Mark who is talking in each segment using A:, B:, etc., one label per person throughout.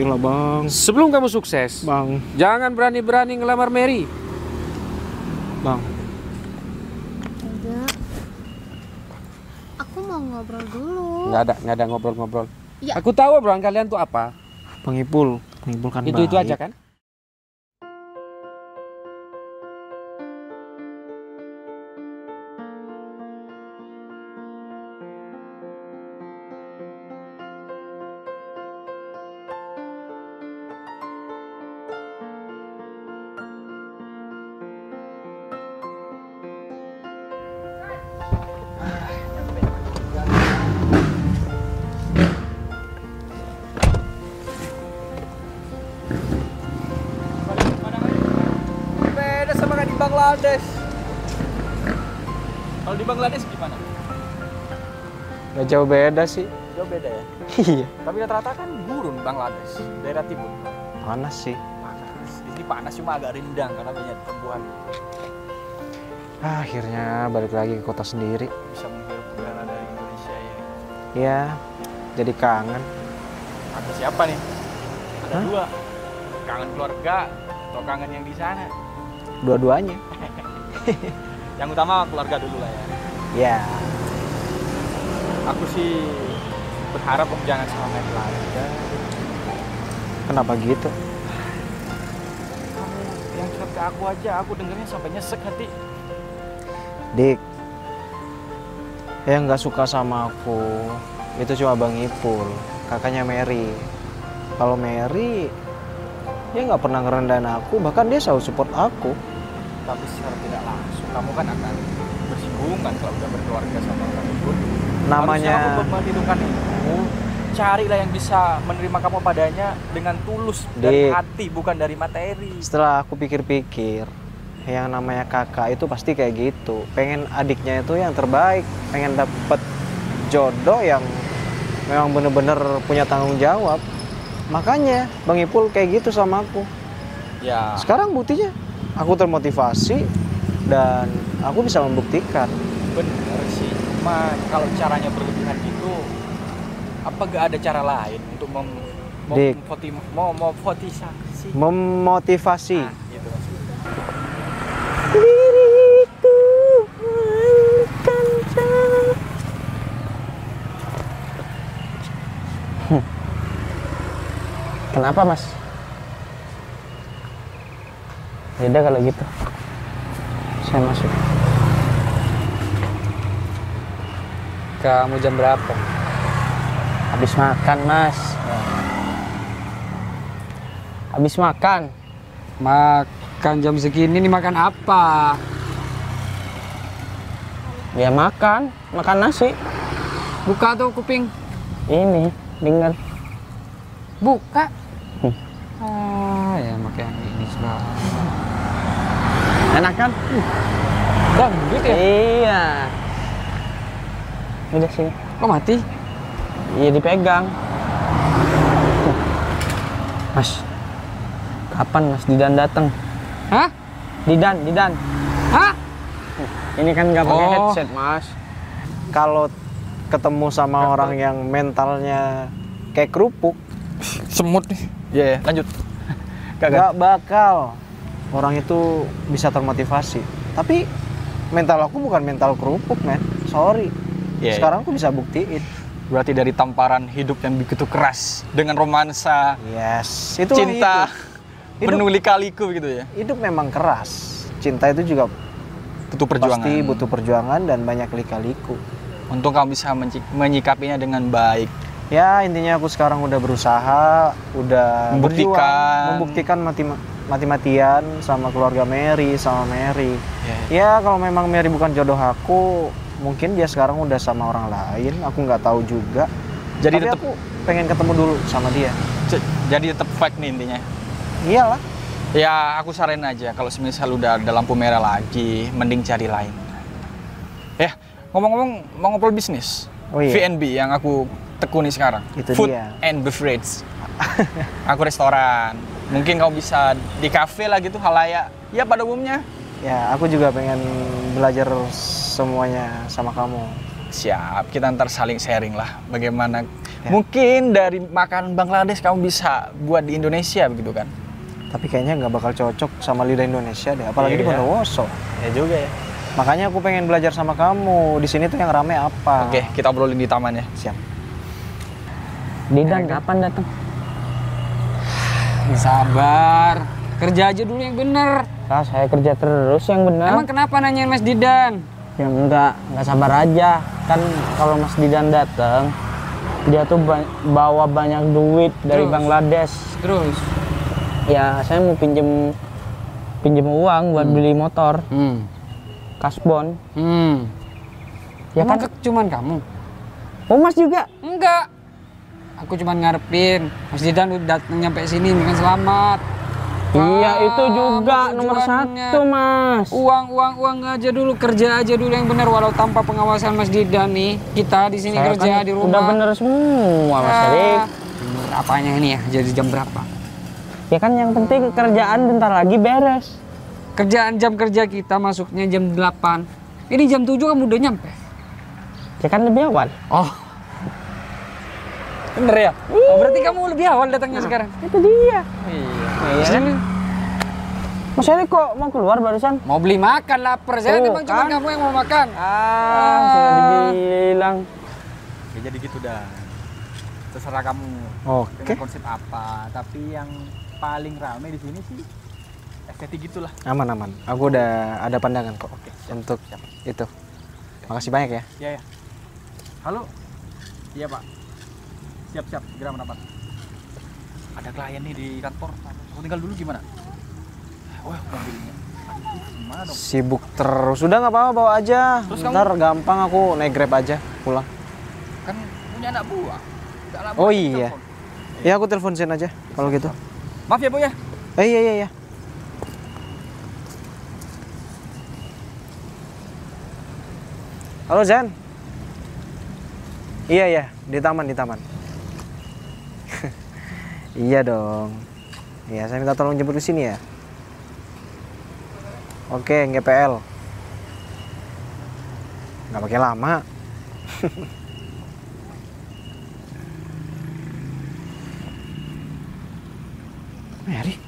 A: Iyalah bang.
B: Sebelum kamu sukses,
A: Bang.
B: jangan berani-berani ngelamar Mary.
A: Bang.
C: Enggak. Aku mau ngobrol dulu.
B: Nggak ada ngobrol-ngobrol.
C: Ya.
B: Aku tahu obrolan kalian tuh apa.
A: Bang Ipul kan
B: Itu
A: baik.
B: aja kan?
D: Beda sama kan di Bangladesh. Kalau di Bangladesh gimana?
A: Gak jauh beda sih.
D: Jauh beda ya.
A: Iya.
D: Tapi rata-rata kan gurun Bangladesh, daerah timur.
A: Panas sih.
D: Panas. Di sini panas cuma agak rindang karena banyak tumbuhan.
A: Akhirnya balik lagi ke kota sendiri.
D: Bisa menghirup udara dari Indonesia ini.
A: Ya, jadi kangen.
D: Ada siapa nih? Ada
A: Hah?
D: dua. Kangen keluarga atau kangen yang di sana?
A: Dua-duanya.
D: Yang utama keluarga dulu lah ya.
A: Ya.
D: Aku sih berharap om jangan sama Mary lagi.
A: Kenapa gitu?
D: Kamu yang curhat ke aku aja, aku dengernya sampai nyesek hati.
A: Dik, yang nggak suka sama aku itu cuma Bang Ipul, kakaknya Mary. Kalau Mary, dia nggak pernah ngerendahin aku, bahkan dia selalu support aku.
D: Tapi secara tidak langsung kamu kan akan bersinggungan kalau udah berkeluarga sama orang itu.
A: Namanya,
D: harusnya aku menghidupkan itu, carilah yang bisa menerima kamu padanya dengan tulus dari
A: Dik.
D: hati, bukan dari materi.
A: setelah aku pikir-pikir, yang namanya kakak itu pasti kayak gitu. Pengen adiknya itu yang terbaik, pengen dapet jodoh yang memang bener-bener punya tanggung jawab. Makanya Bang Ipul kayak gitu sama aku.
D: Ya,
A: Sekarang buktinya aku termotivasi dan aku bisa membuktikan.
D: bener sih. Cuma kalau caranya berlebihan gitu, apa gak ada cara lain untuk
A: Dik.
D: memotivasi?
A: Memotivasi.
D: Nah, gitu maksudnya.
A: Kenapa mas? Beda kalau gitu. Saya masuk.
B: Kamu jam berapa?
A: Habis makan mas. Habis makan.
B: Makan jam segini nih makan apa?
A: Ya makan nasi.
B: Buka tuh kuping.
A: Ini dengar.
B: Buka. Ya makanya ini semua.
A: Enak kan?
B: Dangdut ya?
A: Iya. Udah sini.
B: Kok mati?
A: Iya dipegang. Mas, kapan Mas Didan datang?
B: Hah?
A: Didan.
B: Hah?
A: Ini kan nggak pakai
B: Oh.
A: headset Mas. Kalau ketemu sama orang yang mentalnya kayak kerupuk,
D: Semut nih. Iya, ya, lanjut.
A: nggak bakal orang itu bisa termotivasi. Tapi mental aku bukan mental kerupuk, men. Sorry.
D: Iya,
A: Sekarang aku bisa buktiin.
D: Berarti dari tamparan hidup yang begitu keras dengan romansa,
A: Yes, itu
D: cinta,
A: Hidup.
D: penuh lika-liku gitu ya.
A: Hidup memang keras. Cinta itu juga
D: Butuh perjuangan.
A: pasti butuh perjuangan dan banyak lika-liku.
D: Untung kamu bisa menyikapinya dengan baik.
A: Ya intinya aku sekarang udah berusaha, udah
D: Membuktikan.
A: berjuang, membuktikan mati-matian sama keluarga Mary, sama Mary. Ya kalau memang Mary bukan jodoh aku, mungkin dia sekarang udah sama orang lain, aku nggak tahu juga.
D: Jadi
A: Tapi
D: tetap
A: aku pengen ketemu dulu sama dia.
D: jadi tetap fake nih intinya.
A: Iyalah.
D: Ya aku saranin aja kalau semisal udah ada lampu merah lagi, mending cari lain. Ngomong-ngomong mau ngobrol bisnis.
A: Oh iya.
D: VNB yang aku tekuni sekarang.
A: Itu
D: Food
A: dia.
D: and beverage. Aku restoran. Mungkin kamu bisa di kafe lah gitu halayak. Ya pada umumnya.
A: Ya aku juga pengen belajar semuanya sama kamu.
D: Siap, kita ntar saling sharing lah bagaimana. Mungkin dari makanan Bangladesh kamu bisa buat di Indonesia begitu kan?
A: Tapi kayaknya nggak bakal cocok sama lidah Indonesia deh, apalagi di
D: Iya.
A: Bondowoso.
D: Ya juga ya.
A: Makanya aku pengen belajar sama kamu. Di sini tuh yang rame apa?
D: Oke, kita obrolin di taman ya.
A: Siap.
B: Didan kapan datang? Sabar, kerja aja dulu yang bener.
E: Kak, saya kerja terus yang benar.
B: Emang kenapa nanyain Mas Didan?
E: Ya enggak sabar aja. Kan kalau Mas Didan datang, dia tuh bawa banyak duit dari
B: Terus?
E: Bangladesh.
B: Terus?
E: Ya, saya mau pinjem uang buat beli motor, kasbon. Ya
B: Emang
E: kan?
B: cuman kamu?
E: Oh, Mas juga?
B: Enggak. Aku cuman ngarepin Mas Didan udah datang nyampe sini dengan selamat.
E: Iya, itu juga nomor
B: tujuannya.
E: 1, Mas.
B: Uang aja dulu, kerja aja dulu yang benar walau tanpa pengawasan Mas Didan nih. Kita di sini
E: Saya
B: kerja
E: kan
B: di rumah.
E: udah bener semua, Mas Erik.
B: Bener apanya ini ya? Jadi jam berapa?
E: Ya kan yang penting kerjaan bentar lagi beres.
B: Kerjaan jam kerja kita masuknya jam 8. Ini jam 7 kamu udah nyampe.
E: Ya kan lebih awal.
B: Oh. Bener ya? Oh, berarti kamu lebih awal datangnya sekarang.
E: Itu dia.
B: Iya. Sini.
E: Mas Erik kok mau keluar barusan?
B: Mau beli makan lapar. Saya
E: Tuh,
B: memang cuma
E: kan?
B: kamu yang mau makan.
E: Sudah dibilang.
D: Ya jadi gitu dah. Terserah kamu.
A: Oke.
D: Dengan konsep apa, tapi yang paling rame di sini sih estetik gitulah.
A: Aman. Aku udah ada pandangan kok.
D: Oke,
A: Untuk itu. Makasih banyak ya.
D: Iya ya. Halo. Iya Pak. Siap, segera merapat. Ada klien nih di kantor. Aku tinggal dulu gimana? Wah, mobilnya. Aduh, gimana dong?
A: Sibuk terus. Udah nggak apa-apa, bawa aja.
D: Terus
A: Ntar gampang aku naik Grab aja pulang.
D: Kan punya anak buah. Nggak lama
A: Oh
D: lagi
A: iya.
D: telepon.
A: Ya aku telepon Sen aja kalau gitu.
D: Maaf ya Bu ya.
A: Iya. Halo Zen. Iya, di taman. Iya dong. Iya, saya minta tolong jemput ke sini ya. Oke, GPL. Nggak pakai lama. Mary.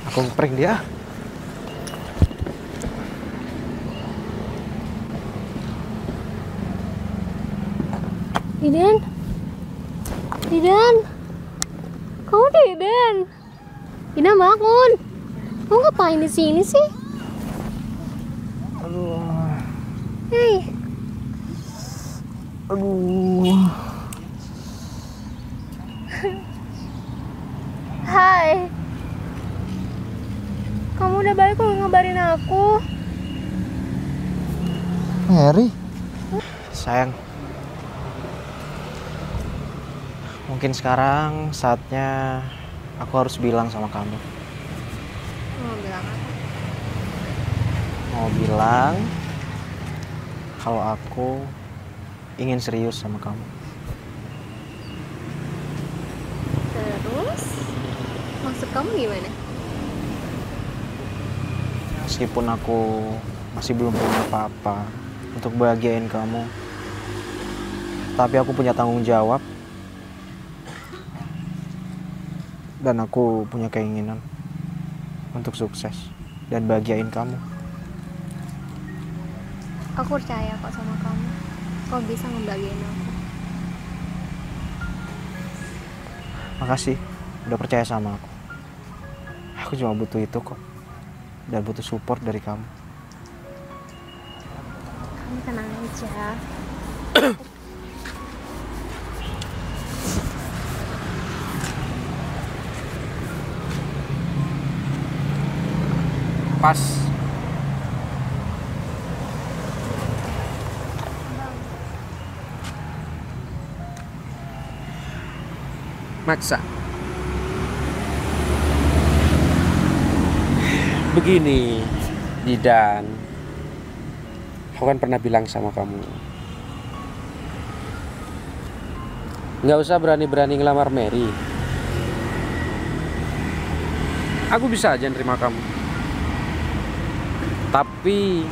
A: Aku ngeprank dia.
C: Didan, kamu Didan. Didan bangun. Kamu ngapain di sini sih?
A: Aduh.
C: Hei,
A: Aduh.
C: hai. Kamu udah balik kok ngabarin aku?
A: Mary. Sayang. Mungkin sekarang saatnya aku harus bilang sama kamu.
C: Mau bilang apa?
A: Mau bilang kalau aku ingin serius sama kamu.
C: Terus? Maksud kamu gimana?
A: Meskipun aku masih belum punya apa-apa untuk bahagiain kamu, tapi aku punya tanggung jawab dan aku punya keinginan untuk sukses dan bahagiain kamu.
C: Aku percaya kok sama kamu. Kau bisa ngebahagiain aku.
A: Makasih udah percaya sama aku. Aku cuma butuh itu kok. Dan butuh support dari kamu.
C: Kamu tenang aja.
D: Pas.
B: Maksa.
F: Begini, Didan, aku kan pernah bilang sama kamu, nggak usah berani-berani ngelamar Mary. Aku bisa aja nerima kamu, tapi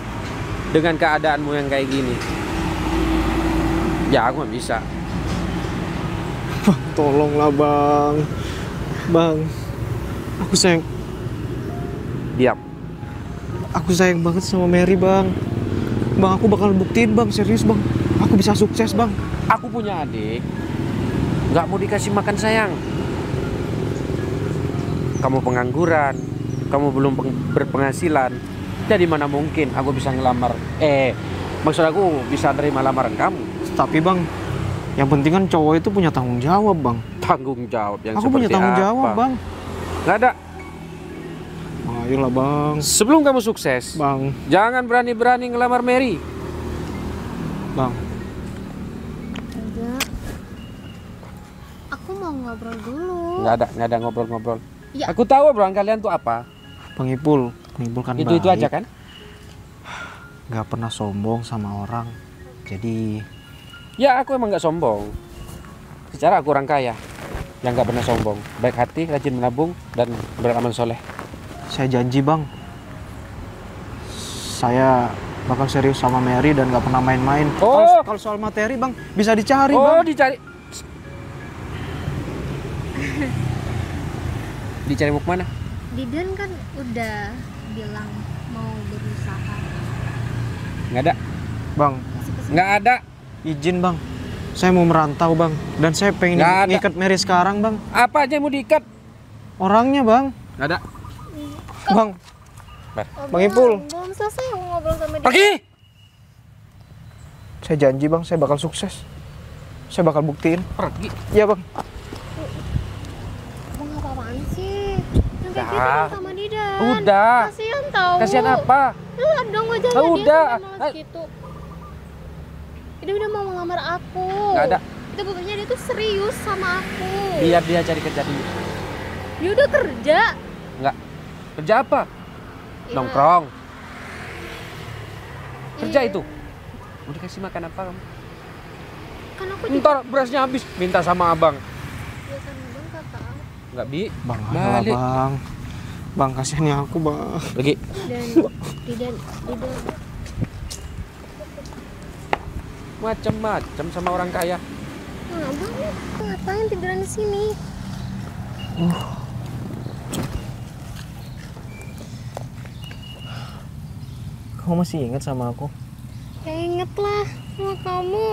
F: dengan keadaanmu yang kayak gini. Ya aku nggak bisa.
A: Bang, tolonglah bang. Bang, aku sayang.
F: Diam.
A: Aku sayang banget sama Mary bang. Bang, aku bakal buktiin bang, serius bang. Aku bisa sukses bang.
F: Aku punya adik, nggak mau dikasih makan sayang. Kamu pengangguran, kamu belum berpenghasilan. Jadi mana mungkin aku bisa ngelamar? Maksud aku bisa terima lamaran kamu.
A: Tapi bang, yang penting kan cowok itu punya tanggung jawab bang.
F: Tanggung jawab yang
A: Aku punya
F: seperti
A: tanggung
F: apa?
A: jawab bang.
F: Nggak ada.
A: Ayolah bang.
F: Sebelum kamu sukses,
A: Bang,
F: jangan berani-berani ngelamar Mary.
A: bang.
C: Enggak. Aku mau ngobrol dulu.
F: Nggak ada ngobrol-ngobrol.
C: Ya.
F: Aku tahu obrolan kalian tuh apa.
A: Bang Ipul kan
F: Itu
A: baik.
F: aja kan?
A: Nggak pernah sombong sama orang. Jadi
F: Ya aku emang nggak sombong. Secara aku orang kaya yang nggak pernah sombong, baik hati, rajin menabung dan beramal soleh.
A: saya janji bang, saya bakal serius sama Mary dan nggak pernah main-main.
F: Oh.
A: Kalau soal materi bang, bisa dicari
F: Oh,
A: bang.
F: dicari. Dicari mau kemana?
C: Didan kan udah bilang mau berusaha.
F: Nggak ada.
A: Bang,
F: Nggak ada.
A: izin bang. Saya mau merantau bang, dan saya pengen
F: Nggak ada.
A: ngikat Mary sekarang bang.
F: Apa aja yang mau diikat?
A: Orangnya bang.
F: Nggak ada.
A: Bang,
C: Oh,
A: Bang Ipul.
C: Belum selesai aku ngobrol sama dia.
F: Pergi.
A: saya janji bang, saya bakal sukses. Saya bakal buktiin.
F: Pergi.
A: Iya bang.
C: Abang apa-apaan sih? Yang kayak gitu
F: Udah.
C: dong sama Didan.
F: Udah.
C: Kasihan tau.
F: Kasihan apa?
C: Lihat dong wajahnya
F: Ah,
C: dia
F: udah.
C: sampai malas gitu. Dia udah mau ngelamar aku.
F: Nggak ada.
C: Itu buktinya dia tuh serius sama aku.
F: Biar dia cari kerja dulu.
C: Dia udah kerja.
F: Nggak. Kerja apa?
C: Ya,
F: Nongkrong. Kerja
C: iya.
F: itu. Mau dikasih makan apa kamu?
C: Kan aku juga.
F: Ntar berasnya habis. Minta sama abang.
C: Ya kan abang kata.
F: Nggak bi.
A: Bang, ayolah
F: Balik.
A: bang. Bang, kasihan ya aku bang.
F: Pergi.
C: Didan.
F: Macem-macem sama orang kaya.
C: Nah, abang ngapain tiduran di sini?
A: Kamu masih ingat sama aku?
C: Ya inget lah sama kamu.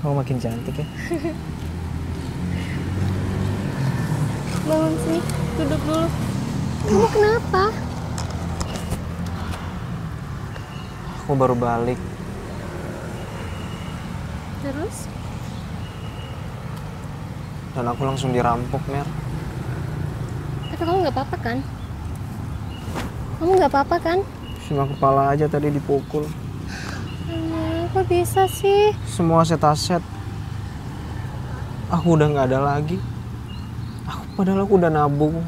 A: Kamu makin cantik ya.
C: Bangun sini, duduk dulu. Kamu kenapa?
A: Aku baru balik.
C: Terus?
A: Dan aku langsung dirampok, Mer.
C: Tapi kamu nggak apa-apa kan? Kamu nggak apa-apa kan?
A: Cuma kepala aja tadi dipukul.
C: Kok bisa sih?
A: Semua aset-aset aku udah nggak ada lagi. Padahal aku udah nabung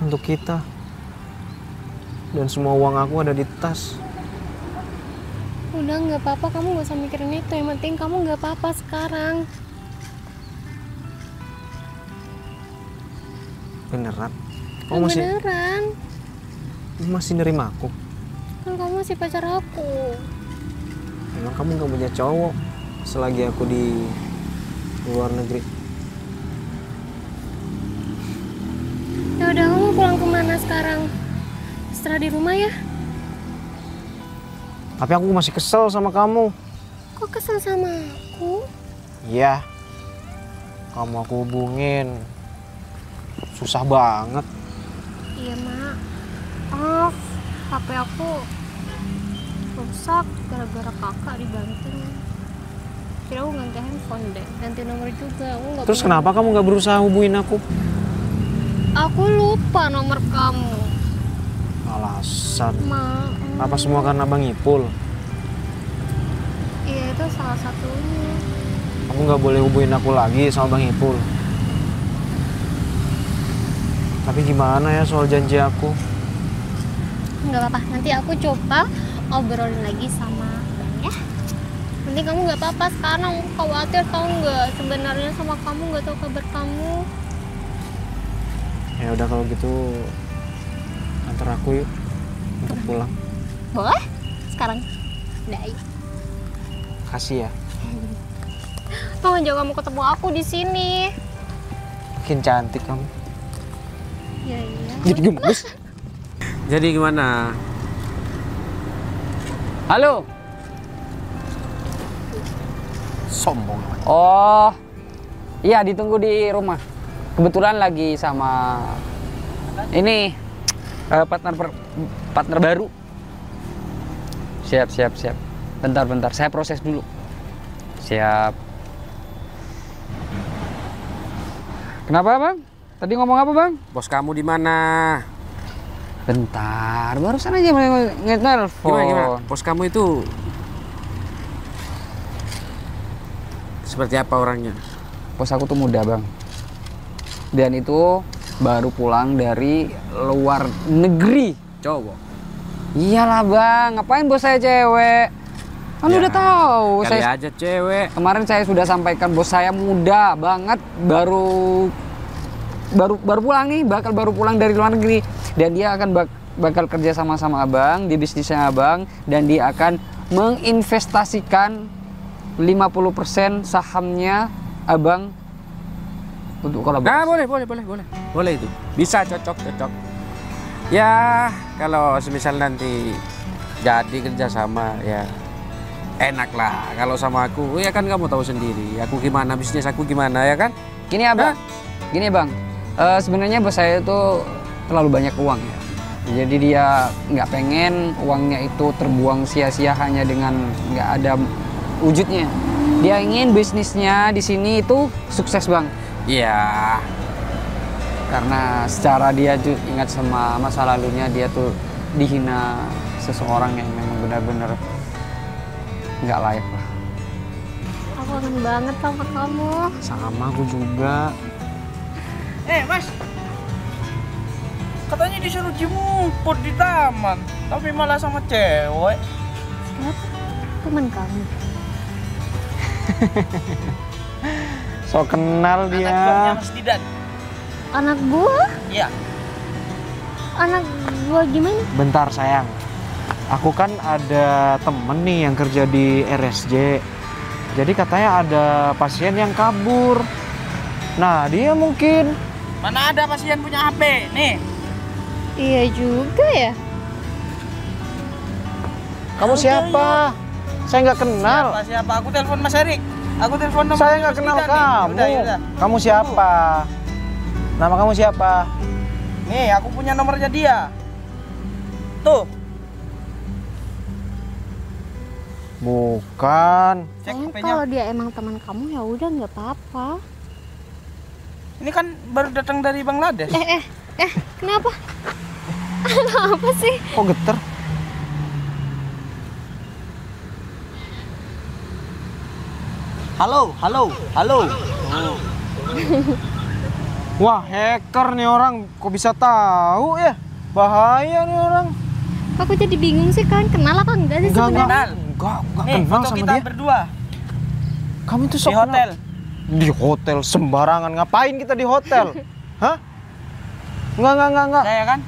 A: untuk kita. Dan semua uang aku ada di tas.
C: Udah nggak apa-apa, kamu nggak usah mikirin itu. Yang penting kamu nggak apa-apa sekarang.
A: Beneran?
C: Ya,
A: Kamu
C: beneran.
A: masih nerima aku?
C: Kan kamu masih pacar aku.
A: Emang kamu nggak punya cowok selagi aku di luar negeri?
C: Ya udah, kamu pulang kemana sekarang? Setelah di rumah ya.
A: Tapi aku masih kesel sama kamu.
C: Kok kesel sama aku?
A: Iya. Kamu aku hubungin. Susah banget.
C: Iya mak. Maaf, HP aku rusak gara-gara kakak dibanting. Kira aku ganti handphone deh, ganti nomor juga. Aku nggak
A: Terus
C: punya-
A: kenapa kamu nggak berusaha hubungin aku?
C: Aku lupa nomor kamu.
A: Alasan.
C: Maaf.
A: Apa semua karena Bang Ipul?
C: Iya itu salah satunya.
A: Kamu nggak boleh hubungin aku lagi sama Bang Ipul. Tapi gimana ya soal janji aku?
C: Nggak apa-apa, nanti aku coba obrolin lagi sama Bang ya. Nanti kamu nggak apa-apa sekarang. Aku khawatir tau nggak sebenarnya sama kamu, nggak tahu kabar kamu.
A: Ya udah kalau gitu antar aku yuk untuk pulang.
C: Boleh? Sekarang? Dai.
A: Kasih ya.
C: Mama juga mau ketemu aku di sini.
A: Makin cantik kamu.
C: Ya iya.
A: Jadi gemes.
F: Jadi gimana?
B: Halo.
D: Sombong.
B: Oh, iya ditunggu di rumah. Kebetulan lagi sama ini partner baru. Siap. Bentar, saya proses dulu. Siap. Kenapa bang? Tadi ngomong apa bang?
F: Bos kamu di mana?
B: Bentar, barusan aja nge-telepon.
F: Gimana? Bos kamu itu seperti apa orangnya?
B: Bos aku tuh muda bang. Dan itu baru pulang dari luar negeri.
F: Cowok.
B: Iyalah bang, ngapain bos saya cewek? Kan
F: Ya,
B: udah tahu.
F: Kali aja cewek.
B: Kemarin saya sudah sampaikan bos saya muda banget, baru pulang nih, baru pulang dari luar negeri, dan dia akan bakal kerja sama abang di bisnisnya abang, dan dia akan menginvestasikan 50% sahamnya abang untuk kolaborasi.
F: Boleh itu. Bisa cocok. Ya, kalau semisal nanti jadi kerjasama ya enak lah. Kalau sama aku, ya kan kamu tahu sendiri. Aku gimana, bisnis aku gimana ya kan?
B: Gini abang, gini bang. Sebenarnya bos saya itu terlalu banyak uang ya. Jadi dia nggak pengen uangnya itu terbuang sia-sia hanya dengan nggak ada wujudnya. Dia ingin bisnisnya di sini itu sukses bang.
F: Iya.
B: Karena secara dia ingat sama masa lalunya, dia tuh dihina seseorang yang memang benar-benar nggak layak lah.
C: Aku kangen banget sama kamu.
A: Sama aku juga.
D: Mas, katanya disuruh jemput di taman, tapi malah sama cewek.
C: Siapa? Teman kamu.
A: So kenal
D: Anak
A: dia.
D: buahnya Mas Didan.
C: Anak gua?
D: Iya.
C: Anak gua gimana?
A: Bentar sayang. Aku kan ada temen nih yang kerja di RSJ. Jadi katanya ada pasien yang kabur. Nah dia mungkin.
D: Mana ada pasien punya HP? Nih.
C: Iya juga ya.
A: Kamu siapa? Saya nggak kenal.
D: Siapa? Aku telepon Mas Erik. Aku telepon nomor
A: Saya nggak
D: Mas
A: kenal
D: Didan nih.
A: kamu.
D: Yaudah.
A: Kamu siapa? Nama kamu siapa?
D: Nih, aku punya nomornya dia. Tuh,
A: Bukan.
D: cek
C: Sayang,
D: HP-nya.
C: kalau dia emang teman kamu ya udah nggak apa-apa.
D: Ini kan baru datang dari Bangladesh.
C: Kenapa? Apa sih?
A: Kok geter?
D: Halo.
A: Wah hacker nih orang. Kok bisa tahu ya? Bahaya nih orang.
C: Aku jadi bingung sih, kalian kenal apa enggak sih sebenarnya?
A: Enggak
D: Nih,
A: kenal
D: foto
A: sama
D: kita
A: dia.
D: berdua
A: Kamu tuh
D: di
A: sok
D: hotel.
A: Di hotel sembarangan. Ngapain kita di hotel? Hah? Enggak.
D: Saya kan?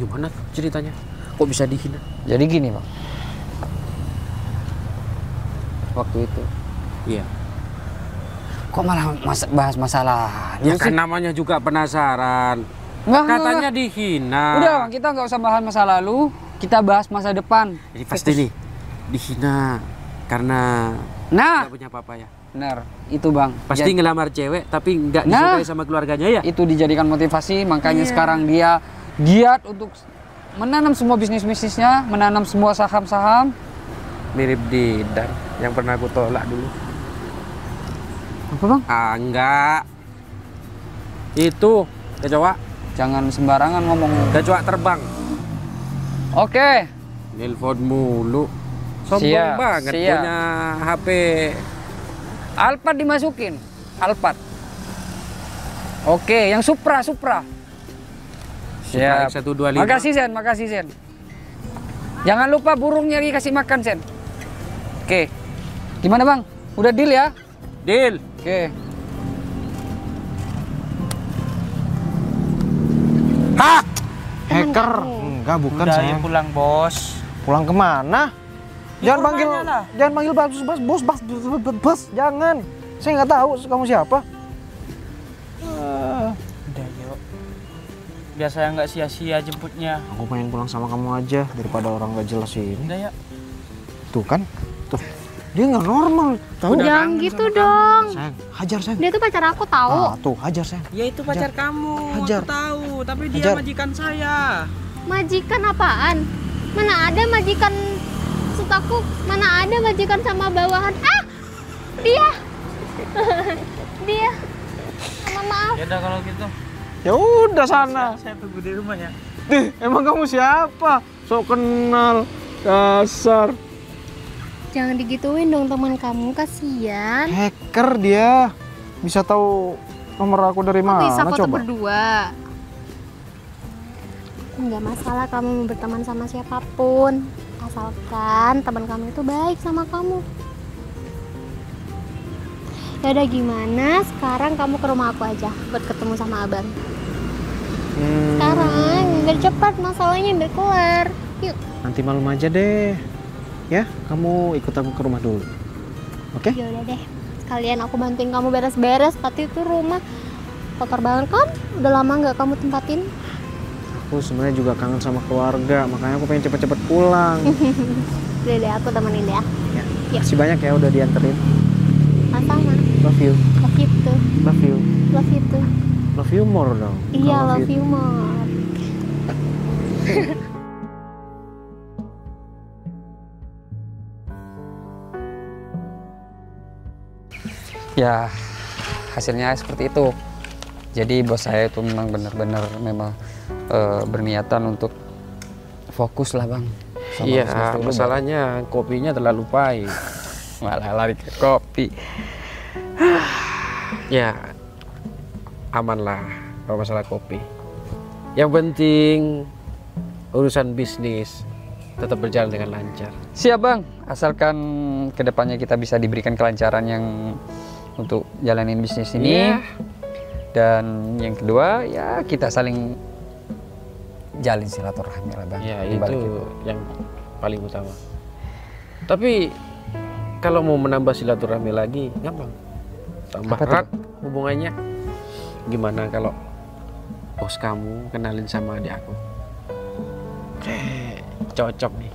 F: Gimana ceritanya? Kok bisa dihina?
B: Jadi gini bang, waktu itu
F: Iya.
B: kok malah bahas masalah
F: Ya kan namanya juga penasaran. Katanya dihina.
B: Udah bang, kita nggak usah bahas masa lalu, kita bahas masa depan.
F: Jadi pasti nih dihina karena
B: Nah,
F: nggak punya apa-apa ya.
B: benar itu bang.
F: Pasti ngelamar cewek tapi nggak
B: Nah.
F: disukai sama keluarganya ya.
B: Itu dijadikan motivasi, makanya sekarang dia giat untuk menanam semua bisnisnya, menanam semua saham-saham.
F: Mirip Didan yang pernah aku tolak dulu.
B: Apa bang?
F: Ah, enggak. Itu kecoa
B: Jangan sembarangan ngomong.
F: terbang.
B: Oke,
F: Nelpon mulu. Sombong
B: Siap,
F: banget
B: siap.
F: punya HP.
B: Alphard dimasukin. Alphard. Oke, yang Supra.
F: Supra
B: Siap.
F: X125.
B: Makasih Sen. Jangan lupa burungnya dikasih makan Sen. Oke. Gimana bang? Udah deal ya?
F: Deal.
B: Oke.
A: Hah?
C: Teman
A: Hacker?
C: kamu.
A: Enggak, bukan
D: Udah,
A: sayang.
D: ayo pulang, Bos.
A: Pulang kemana?
F: Ya,
A: Jangan panggil,
F: rumahnya lah.
A: jangan panggil bos, jangan. Saya nggak tahu kamu siapa.
E: Udah yuk. Biar saya nggak sia-sia jemputnya.
A: Aku pengen pulang sama kamu aja daripada orang nggak jelas ini.
E: Udah ya.
A: Tuh kan, tuh dia nggak normal, tahu?
C: Jangan gitu dong.
A: Sayang, hajar sayang.
C: Dia tuh pacar aku tahu.
A: Ah, tuh hajar sayang.
E: Ya itu pacar kamu.
A: Hajar.
E: Aku tahu, tapi dia
A: Hajar.
E: majikan saya.
C: Majikan apaan? Mana ada majikan aku, mana ada majikan sama bawahan. Ah! Dia. Dia. Sama maaf.
E: Ya udah kalau gitu.
A: Ya udah sana.
E: Saya tunggu di rumah ya.
A: Emang kamu siapa? Sok kenal, dasar.
C: Jangan digituin dong teman kamu, kasihan.
A: Hacker dia. Bisa tahu nomor aku dari
C: Kok
A: mana?
C: bisa foto
A: Coba.
C: berdua? Enggak masalah kamu mau berteman sama siapapun, asalkan teman kamu itu baik sama kamu. Ya udah, gimana sekarang kamu ke rumah aku aja buat ketemu sama abang. Sekarang biar cepat masalahnya, biar kelar. Yuk.
A: Nanti malam aja deh. Ya, kamu ikut aku ke rumah dulu. Oke?
C: Ya udah deh. Sekalian aku bantuin kamu beres-beres. Tadi itu rumah kotor banget kan? Udah lama nggak kamu tempatin?
A: Aku sebenarnya juga kangen sama keluarga, makanya aku pengen cepet-cepet pulang.
C: Udah deh, aku temenin ya.
A: Ya,
C: Ya.
A: makasih banyak ya udah dianterin.
C: Sama-sama.
A: Love you,
C: Love you too.
A: love you,
C: Love you too.
A: love you more dong.
C: Iya,
A: Bukan
C: love you more.
B: Ya, hasilnya seperti itu. Jadi bos saya itu memang benar-benar berniatan untuk fokus lah bang. Sama
F: Iya,
B: bisnis dulu, Bang.
F: masalahnya kopinya terlalu pahit.
B: Malah lari ke kopi.
F: Ya, aman lah kalau masalah kopi. Yang penting urusan bisnis tetap berjalan dengan lancar.
B: Siap bang, asalkan kedepannya kita bisa diberikan kelancaran yang untuk jalanin bisnis ini.
F: Iya.
B: Dan yang kedua ya kita saling jalin silaturahmi lah bang.
F: Ya,
B: di balik
F: itu yang paling utama. Tapi kalau mau menambah silaturahmi lagi, gampang. Tambah
B: Apa tuh?
F: erat hubungannya. Gimana kalau bos kamu kenalin sama adik aku? Cocok nih.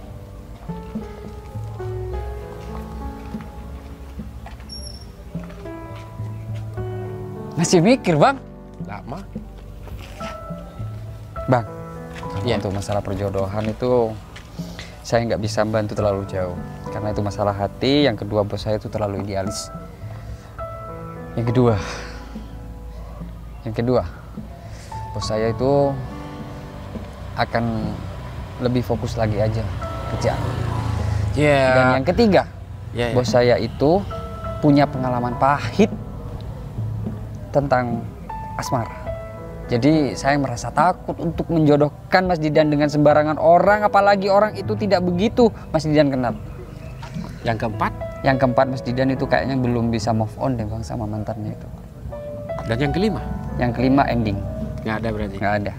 B: Masih mikir bang?
F: Lama.
B: Bang,
F: Ya.
B: untuk masalah perjodohan itu saya nggak bisa bantu terlalu jauh karena itu masalah hati. Yang kedua bos saya itu terlalu idealis. Yang kedua bos saya itu akan lebih fokus lagi aja kerja.
F: Ya.
B: Dan yang ketiga
F: Ya, ya.
B: bos saya itu punya pengalaman pahit tentang asmara. Jadi saya merasa takut untuk menjodohkan Mas Didan dengan sembarangan orang, apalagi orang itu tidak begitu Mas Didan kenal.
F: Yang keempat
B: Yang keempat Mas Didan itu kayaknya belum bisa move on deh bang sama mantannya itu.
F: dan yang kelima
B: Yang kelima ending,
F: nggak ada berarti.
B: nggak ada.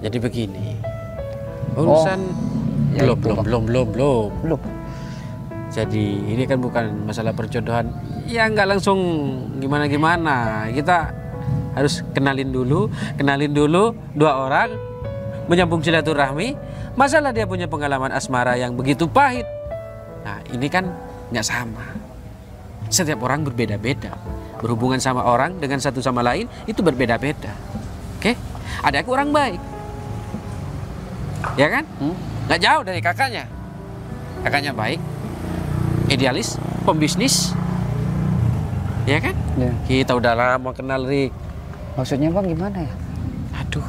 F: Jadi begini. Urusan
B: ya itu, Bang.
F: belum. Jadi ini kan bukan masalah perjodohan. Ya nggak langsung gimana-gimana. Kita harus kenalin dulu dua orang, menyambung silaturahmi. Masalah dia punya pengalaman asmara yang begitu pahit. Nah ini kan nggak sama. Setiap orang berbeda-beda. Berhubungan sama orang dengan satu sama lain itu berbeda-beda. Oke? Adikku orang baik. Ya kan? Nggak jauh dari kakaknya. Kakaknya baik, idealis, pembisnis. Ya kan?
B: Ya.
F: Kita udah lama kenal, Rik.
B: Maksudnya bang gimana ya?
F: Aduh.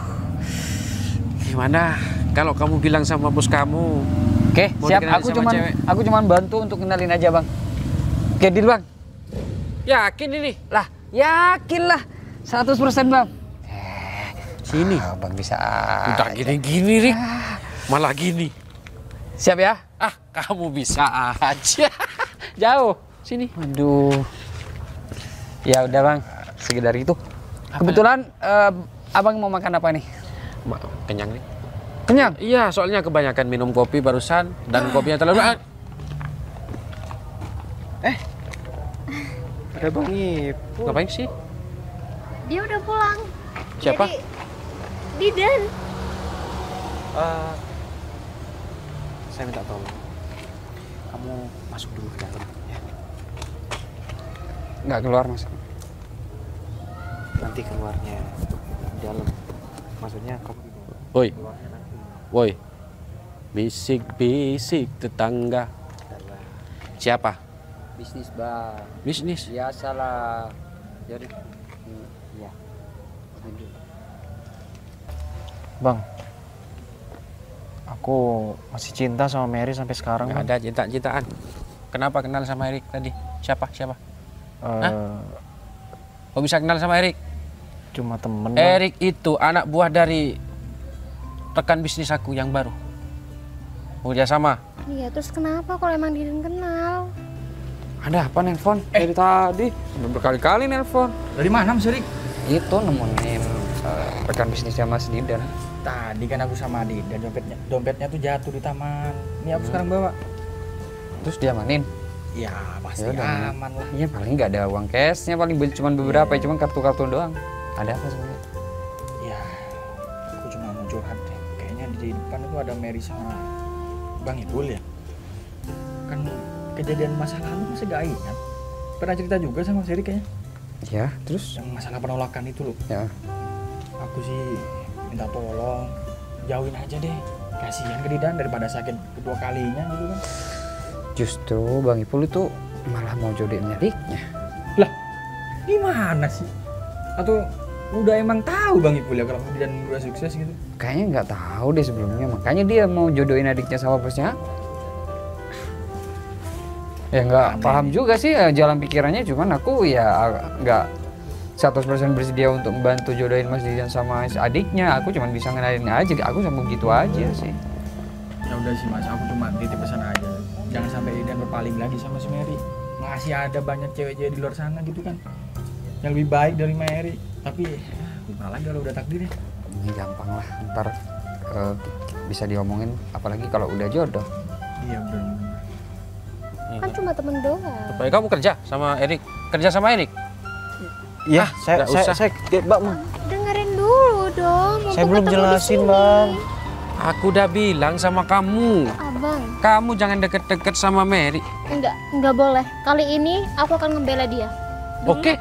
F: Gimana kalau kamu bilang sama bos kamu?
B: Oke,
F: Mau
B: siap.
F: dikenalin sama cewek?
B: Aku cuman bantu untuk kenalin aja bang. Oke, deal bang.
F: Yakin ini?
B: Lah, yakin lah 100% bang.
F: Sini.
B: Bang bisa.
F: Udah gini-gini, Rik. Malah gini.
B: Siap ya?
F: Ah, kamu bisa aja. Jauh. Sini.
B: Waduh. Ya udah bang, sekedar itu. Kebetulan abang mau makan apa nih?
F: Kenyang nih.
B: Kenyang?
F: Iya, soalnya kebanyakan minum kopi barusan dan kopinya terlalu.
A: Ada Bang Ipul.
F: Ngapain sih?
C: Dia udah pulang.
F: Siapa?
C: Jadi, Didan.
A: Saya minta tolong. Kamu masuk dulu ke dalam ya.
B: Nggak keluar mas.
A: Nanti keluarnya di dalam. Maksudnya kamu di bawah.
F: Woi,
A: Keluarnya nanti.
F: woi. Bisik-bisik tetangga. Siapa?
B: Bisnis bang.
F: Bisnis.
B: Biasalah. Jadi, ya.
A: Bang, aku masih cinta sama Mary sampai sekarang.
F: Nggak
A: Bang.
F: ada cinta-cintaan. Kenapa kenal sama Erik tadi? Siapa? Kok bisa kenal sama Erik?
A: Cuma temen. Bang.
F: Erik itu anak buah dari rekan bisnis aku yang baru. Bekerja sama.
C: Iya, terus kenapa kalau emang Didan kenal?
B: Ada apa nelpon? Dari tadi. Udah berkali-kali nelpon.
D: Dari mana Mas Erik?
B: Itu nemenin rekan bisnisnya Mas Didan.
D: Tadi kan aku sama Didan, dompetnya tuh jatuh di taman. Ini aku sekarang bawa.
B: Terus diamanin?
D: Ya pasti
B: Ya udah,
D: aman lah.
B: Iya paling nggak ada uang cashnya, paling cuma beberapa, cuma kartu-kartu doang. Ada apa sebenarnya?
D: Ya, aku cuma mau curhat deh. Kayaknya di depan itu ada Mary sama Bang Ipul ya. Kan kejadian masa lalu masih gak ingat. Pernah cerita juga sama Mas Erik kayaknya.
B: Ya, terus?
D: Yang masalah penolakan itu loh.
B: Ya.
D: Aku sih minta tolong jauhin aja deh. Kasihan ke Didan daripada sakit kedua kalinya gitu kan.
B: Justru Bang Ipul itu malah mau jodohin adiknya.
D: Lah, gimana sih? Atau udah emang tahu Bang Ipul ya kalau Didan udah sukses gitu?
B: Kayaknya nggak tahu deh sebelumnya, makanya dia mau jodohin adiknya sama bosnya. Ya nggak paham juga sih jalan pikirannya, cuman aku ya nggak 100% bersedia untuk membantu jodohin Mas Didan sama adiknya. Aku cuma bisa ngenalin aja, aku sama begitu aja sih.
D: Ya udah sih Mas, aku cuma titip pesan aja. Jangan sampai Didan berpaling lagi sama si Mary. Masih ada banyak cewek-cewek di luar sana gitu kan yang lebih baik dari Mary. Tapi gimana lagi kalau udah takdir ya?
B: Ini gampang lah, ntar bisa diomongin, apalagi kalau udah jodoh.
D: Iya bener.
C: Kan cuma temen doang.
F: Baik, kamu kerja sama Erik? Kerja sama Erik?
A: Iya,
F: nggak usah.
A: Bang,
C: Dengerin dulu dong. mumpung
A: saya belum
C: ketemu di
A: jelasin,
C: sini.
A: Bang.
F: Aku udah bilang sama kamu.
C: Abang,
F: Kamu jangan deket-deket sama Mary.
C: enggak boleh. Kali ini aku akan ngebela dia.
F: Oke?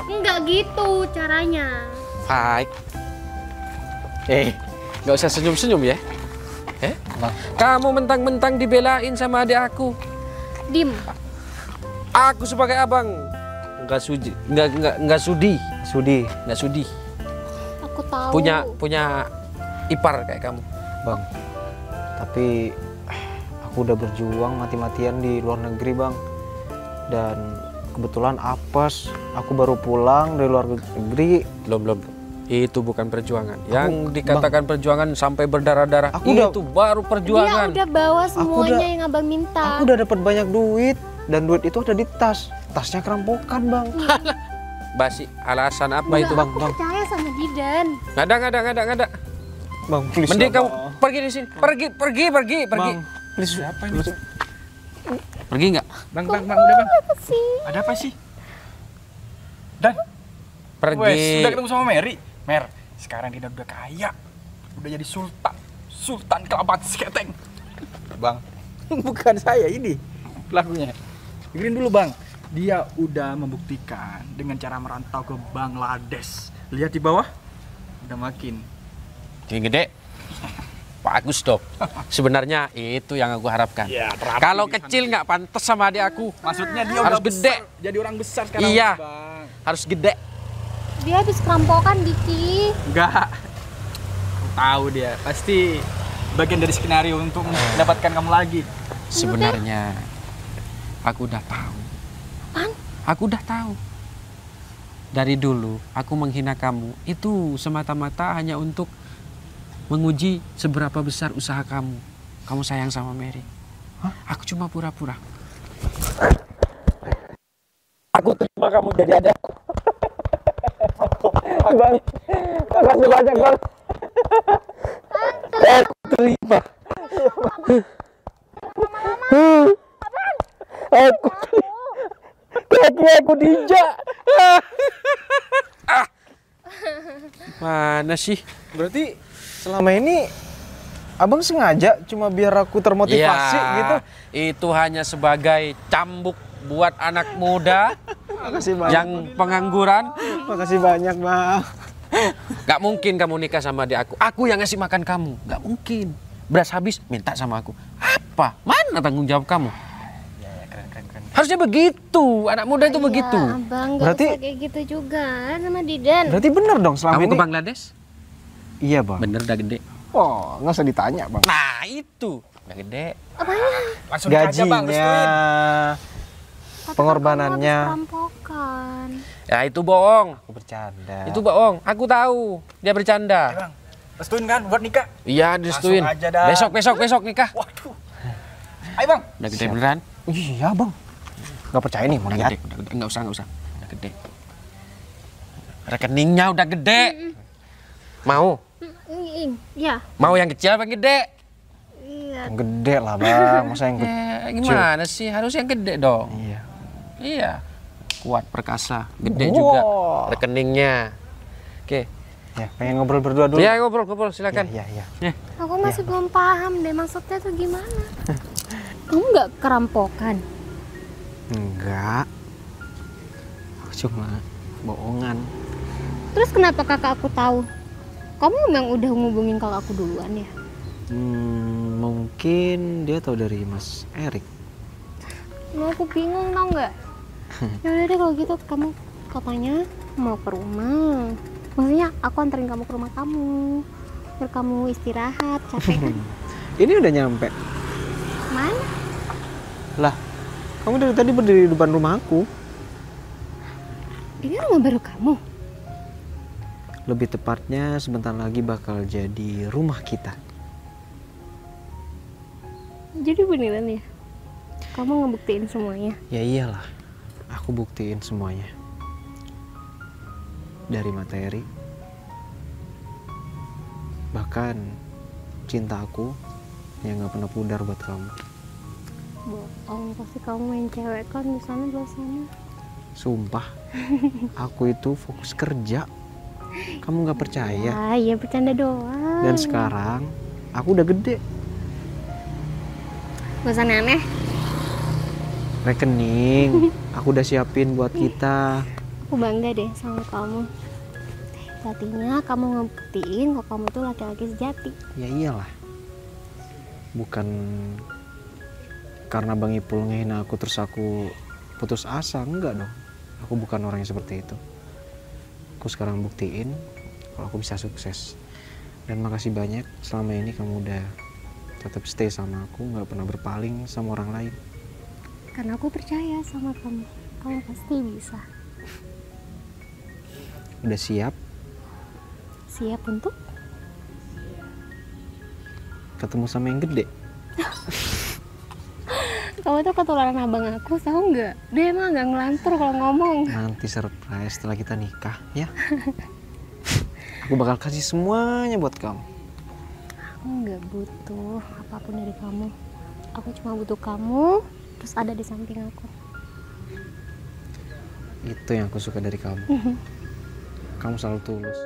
C: Enggak gitu caranya.
F: Baik. Nggak usah senyum-senyum ya. Kamu mentang-mentang dibelain sama adik aku.
C: Dim.
F: Aku sebagai abang nggak sudi, nggak sudi, nggak sudi.
C: Aku tahu.
F: Punya ipar kayak kamu.
A: Bang, tapi aku udah berjuang mati-matian di luar negeri, Bang. Dan kebetulan apes, aku baru pulang dari luar negeri.
F: Belum. Itu bukan perjuangan. Yang dikatakan perjuangan sampai berdarah-darah,
A: Aku udah-
F: itu baru
C: Dia
F: perjuangan.
C: udah bawa semuanya
A: udah-
C: yang abang minta.
A: Aku udah dapat banyak duit dan duit itu ada di tas. Tasnya kerampokan, Bang.
F: Basi, alasan apa
C: Enggak,
F: itu?
A: Bang,
C: aku
A: Bang.
C: percaya sama Didan.
F: Nggak ada.
A: Bang, please.
F: Mending
A: lah,
F: kamu
A: Bang.
F: pergi dari sini. Pergi.
A: Bang, please.
D: Siapa ini?
F: Pergi nggak?
D: Bang, udah Bang.
C: Apa sih?
D: Ada apa sih? Dan,
F: Pergi.
D: wes, udah ketemu sama Mary. Mer, sekarang Didan udah kaya. Udah jadi sultan kelabat seketeng. Bang, bukan saya ini pelakunya. Dengerin dulu Bang. Dia udah membuktikan dengan cara merantau ke Bangladesh. Lihat di bawah, udah makin.
F: Yang gede. Bagus dong. Sebenarnya itu yang aku harapkan.
D: Ya, terapi
F: Kalau
D: di
F: kecil nggak pantas sama adik aku.
D: Maksudnya dia
F: Harus
D: udah
F: gede.
D: besar, jadi orang besar sekarang.
F: Iya.
D: Bang.
F: Harus gede.
C: Dia habis kerampokan, Diki.
D: Enggak. Aku tahu dia. Pasti bagian dari skenario untuk mendapatkan kamu lagi.
F: Sebenarnya aku udah tahu.
C: Apaan?
F: Aku udah tahu. Dari dulu aku menghina kamu itu semata-mata hanya untuk menguji seberapa besar usaha kamu. Kamu sayang sama Mary. Aku cuma pura-pura. Aku terima kamu jadi ada.
E: Bang, makasih banyak Bang. terima. Aku kaki aku diinjak.
F: Mana sih?
A: Berarti selama ini abang sengaja cuma biar aku termotivasi
F: Ya,
A: gitu.
F: itu hanya sebagai cambuk buat anak muda
A: Makasih banyak.
F: yang pengangguran.
A: Makasih banyak, Bang.
F: Gak mungkin kamu nikah sama adik aku. Aku yang ngasih makan kamu. Gak mungkin. Beras habis minta sama aku. Apa? Mana tanggung jawab kamu? Harusnya begitu. Anak muda itu begitu.
C: Abang nggak
A: Berarti-
C: usah kayak gitu juga sama Didan.
A: Berarti bener dong selama
F: Kamu
A: ini.
F: ke Bangladesh?
A: Iya, Bang.
F: Bener udah gede.
A: Oh, nggak usah ditanya, Bang.
F: Nah itu. Udah gede.
C: Apanya?
D: Langsung nikah aja, Bang,
A: Gajinya,
C: Tapi
A: pengorbanannya.
C: kan kamu habis perampokan.
F: Ya itu bohong.
A: Aku bercanda.
F: Itu bohong. Aku tahu. Dia bercanda.
D: Bang, restuin kan buat nikah?
F: Iya, direstuin.
D: Langsung aja dah.
F: Besok nikah.
D: Waduh. Ayo, Bang.
F: Udah gede beneran?
A: Iya, Bang. Nggak percaya nih, mau
F: Udah
A: lihat.
F: gede. Udah gede. Enggak usah. Udah gede. Rekeningnya udah gede. Mau?
C: Ya,
F: Mau yang kecil apa yang gede?
C: iya.
A: Yang gede lah, Bang. Masa yang gede?
F: Gimana sih? Harus yang gede dong.
A: Iya.
F: Iya. Kuat, perkasa, gede
A: Wow.
F: juga rekeningnya. Oke.
A: Ya, pengen ngobrol berdua dulu.
F: Ya ngobrol silakan.
A: Iya, iya.
C: Aku masih belum paham deh maksudnya tuh gimana. Kamu nggak kerampokan?
A: Enggak. Aku cuma bohongan.
C: Terus kenapa kakak aku tahu? Kamu memang udah ngubungin kakak aku duluan ya?
A: Mungkin dia tahu dari Mas Erik.
C: Mau aku bingung tau nggak? Ya udah deh kalau gitu kamu katanya mau ke rumah. Maksudnya aku anterin kamu ke rumah kamu. Biar kamu istirahat, capek kan?
A: Ini udah nyampe.
C: Mana?
A: Lah, kamu dari tadi berdiri di depan rumah aku.
C: Ini rumah baru kamu?
A: Lebih tepatnya sebentar lagi bakal jadi rumah kita.
C: Jadi beneran ya? Kamu ngebuktiin semuanya?
A: Ya iyalah, aku buktiin semuanya. Dari materi, bahkan cinta aku yang gak pernah pudar buat kamu.
C: Bohong, pasti kamu main cewek kan di sana di sana.
A: Sumpah, aku itu fokus kerja. Kamu gak percaya.
C: Ah, iya bercanda doang.
A: Dan sekarang, aku udah gede.
C: Gak usah aneh.
A: Rekening, aku udah siapin buat kita.
C: Aku bangga deh sama kamu. Artinya kamu ngebuktiin kalau kamu tuh laki-laki sejati.
A: Ya iyalah. Bukan karena Bang Ipul ngehina aku terus aku putus asa, enggak dong. Aku bukan orang yang seperti itu. Aku sekarang buktiin kalau aku bisa sukses. Dan makasih banyak selama ini kamu udah tetap stay sama aku, nggak pernah berpaling sama orang lain.
C: Karena aku percaya sama kamu. Kamu pasti bisa.
A: Udah siap
C: Siap untuk
A: ketemu sama yang gede.
C: kamu tuh ketularan abang aku, tahu nggak? Dia emang nggak ngelantur kalau ngomong.
A: Nanti surprise setelah kita nikah ya. Aku bakal kasih semuanya buat kamu.
C: Aku nggak butuh apapun dari kamu. Aku cuma butuh kamu terus ada di samping aku.
A: Itu yang aku suka dari kamu. Kamu selalu tulus.